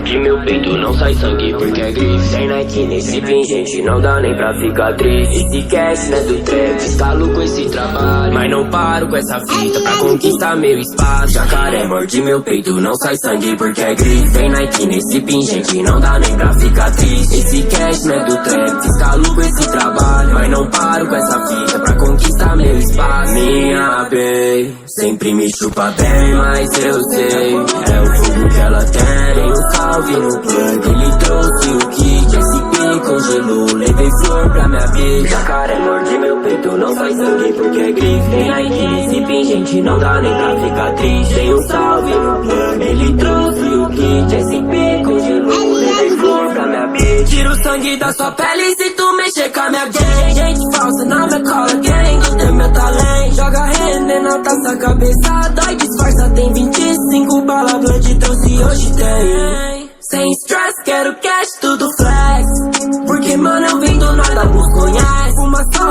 de meu peito não sai sangue porque é grife. Sem Nike nesse pingente não dá nem pra ficar triste. Esse cash não é do trap, escalo com esse trabalho, mas não paro com essa fita pra conquistar meu espaço. Jacaré morde meu peito, não sai sangue porque é grife. Sem Nike nesse pingente não dá nem pra ficar triste. Esse cash não é do trap, escalo com esse trabalho, mas não paro com essa fita pra conquistar meu espaço. Minha bae sempre me chupa bem, mas eu sei, é o fogo que ela tem. Um salve no plug, ele trouxe o kit, SP congelou, levei flor pra minha bitch. Jacaré morde meu peito, não sai sangue porque é grife. Tem Nike nesse pingente, não dá nem pra ficar triste. Tem um salve no plug, ele trouxe o kit, SP congelou, levei flor pra minha bitch. Tira o sangue da sua pele se tu mexer com a minha gang. Gente falsa na minha cola gang, tem meu talento. Joga render na taça, cabeça dói, disfarça, tem 25 bala blood, trouxe hoje tem. Sem stress, quero cash, tudo flex, porque mano eu vim do nada, nos conhece. Uma só